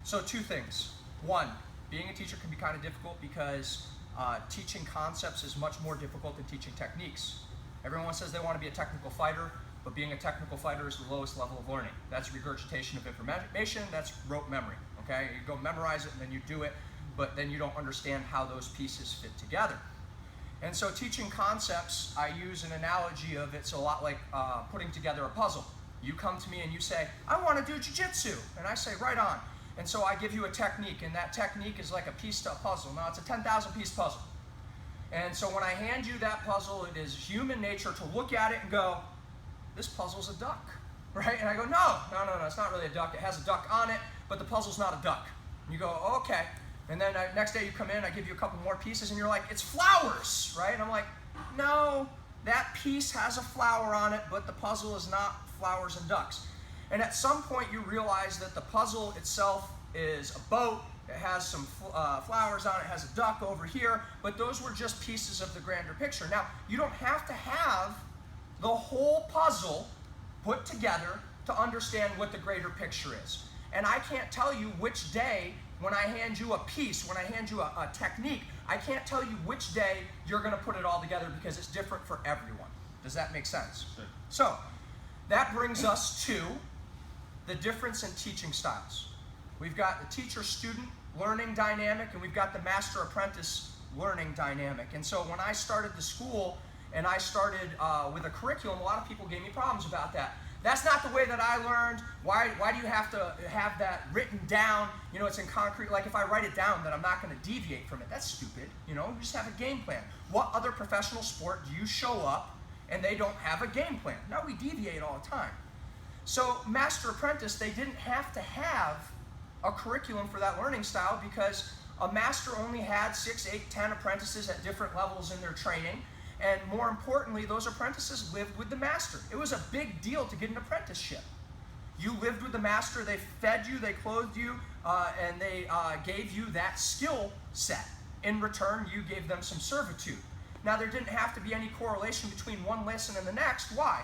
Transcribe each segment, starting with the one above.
So two things. One, being a teacher can be kind of difficult because teaching concepts is much more difficult than teaching techniques. Everyone says they want to be a technical fighter, but being a technical fighter is the lowest level of learning. That's regurgitation of information, that's rote memory, okay? You go memorize it and then you do it, but then you don't understand how those pieces fit together. And so teaching concepts, I use an analogy of it's a lot like putting together a puzzle. You come to me and you say, I want to do jiu-jitsu, and I say, right on. And so I give you a technique, and that technique is like a piece to a puzzle. Now it's a 10,000 piece puzzle. And so when I hand you that puzzle, it is human nature to look at it and go, this puzzle's a duck, right? And I go, no, it's not really a duck. It has a duck on it, but the puzzle's not a duck. And you go, okay. And then next day you come in, I give you a couple more pieces, and you're like, it's flowers, right? And I'm like, no, that piece has a flower on it, but the puzzle is not flowers and ducks. And at some point you realize that the puzzle itself is a boat, it has some flowers on it, it has a duck over here, but those were just pieces of the grander picture. Now, you don't have to have the whole puzzle put together to understand what the greater picture is. And I can't tell you which day, when I hand you a piece, when I hand you a technique, I can't tell you which day you're going to put it all together because it's different for everyone. Does that make sense? Sure. So, that brings us to the difference in teaching styles. We've got the teacher-student learning dynamic, and we've got the master-apprentice learning dynamic. And so when I started the school and I started with a curriculum, a lot of people gave me problems about that. That's not the way that I learned. Why do you have to have that written down? You know, it's in concrete. Like if I write it down, then I'm not going to deviate from it. That's stupid. You know, you just have a game plan. What other professional sport do you show up and they don't have a game plan? No, we deviate all the time. So master apprentice, they didn't have to have a curriculum for that learning style because a master only had 6, 8, 10 apprentices at different levels in their training. And more importantly, those apprentices lived with the master. It was a big deal to get an apprenticeship. You lived with the master, they fed you, they clothed you, and they gave you that skill set. In return, you gave them some servitude. Now, there didn't have to be any correlation between one lesson and the next. Why?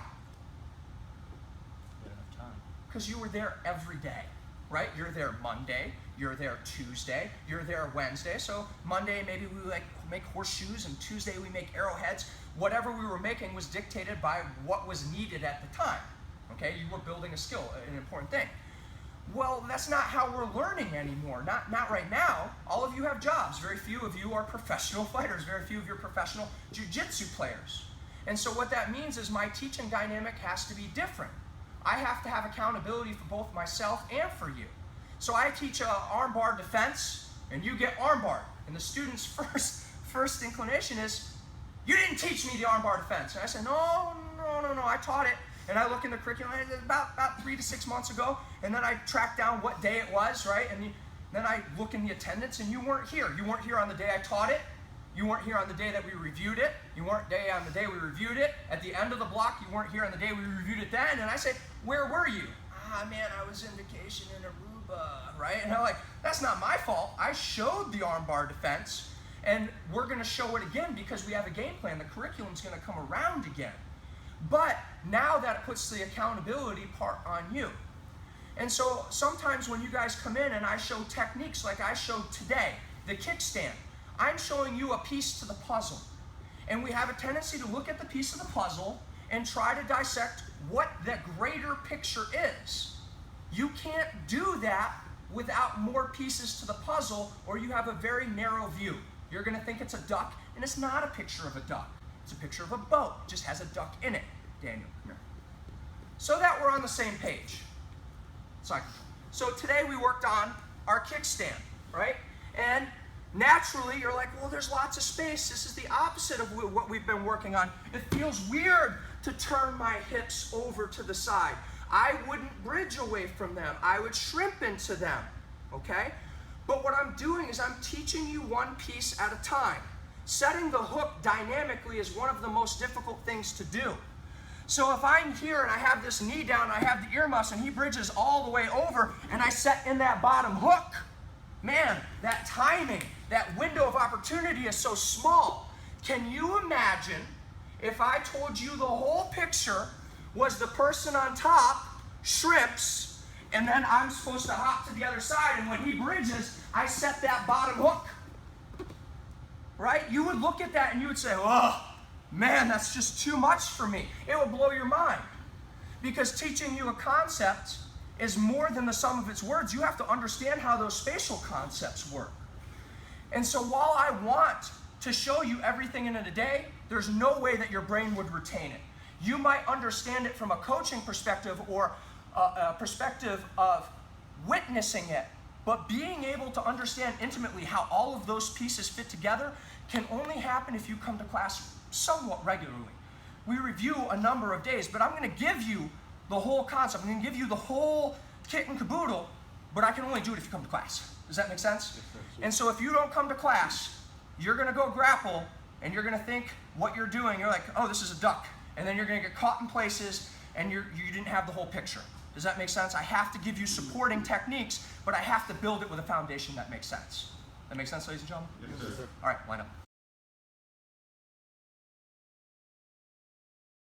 Because you were there every day, right? You're there Monday, you're there Tuesday, you're there Wednesday. So Monday, maybe we make horseshoes, and Tuesday we make arrowheads. Whatever we were making was dictated by what was needed at the time. Okay, you were building a skill, an important thing. Well, that's not how we're learning anymore. Not right now. All of you have jobs. Very few of you are professional fighters. Very few of you are professional jiu-jitsu players. And so what that means is my teaching dynamic has to be different. I have to have accountability for both myself and for you. So I teach armbar defense, and you get armbar. And the student's first inclination is, you didn't teach me the armbar defense. And I say, no, I taught it. And I look in the curriculum, about 3 to 6 months ago, and then I track down what day it was, right? And then I look in the attendance, and you weren't here. You weren't here on the day I taught it. You weren't here on the day that we reviewed it. You weren't there on the day we reviewed it. At the end of the block, you weren't here on the day we reviewed it then. And I say, where were you? Man, I was in vacation in Aruba, right? And I'm like, that's not my fault. I showed the armbar defense, and we're going to show it again because we have a game plan. The curriculum's going to come around again. But now that puts the accountability part on you. And so sometimes when you guys come in and I show techniques like I showed today, the kickstand, I'm showing you a piece to the puzzle. And we have a tendency to look at the piece of the puzzle and try to dissect what the greater picture is. You can't do that without more pieces to the puzzle, or you have a very narrow view. You're going to think it's a duck, and it's not a picture of a duck. It's a picture of a boat. It just has a duck in it. Daniel, come here. So that we're on the same page. So today we worked on our kickstand, right? And naturally, you're like, well, there's lots of space. This is the opposite of what we've been working on. It feels weird to turn my hips over to the side. I wouldn't bridge away from them. I would shrimp into them, okay? But what I'm doing is I'm teaching you one piece at a time. Setting the hook dynamically is one of the most difficult things to do. So if I'm here and I have this knee down, I have the earmuffs, and he bridges all the way over, and I set in that bottom hook, man, that timing, that window of opportunity is so small. Can you imagine if I told you the whole picture was the person on top shrimps, and then I'm supposed to hop to the other side, and when he bridges, I set that bottom hook. Right? You would look at that and you would say, oh, man, that's just too much for me. It would blow your mind. Because teaching you a concept is more than the sum of its words. You have to understand how those spatial concepts work. And so while I want to show you everything in a day, there's no way that your brain would retain it. You might understand it from a coaching perspective or a perspective of witnessing it, but being able to understand intimately how all of those pieces fit together can only happen if you come to class somewhat regularly. We review a number of days, but I'm going to give you the whole concept. I'm going to give you the whole kit and caboodle, but I can only do it if you come to class. Does that make sense? And so if you don't come to class, you're going to go grapple, and you're going to think what you're doing. You're like, oh, this is a duck. And then you're going to get caught in places, and you didn't have the whole picture. Does that make sense? I have to give you supporting techniques, but I have to build it with a foundation that makes sense. That makes sense, ladies and gentlemen? Yes, sir. All right, line up.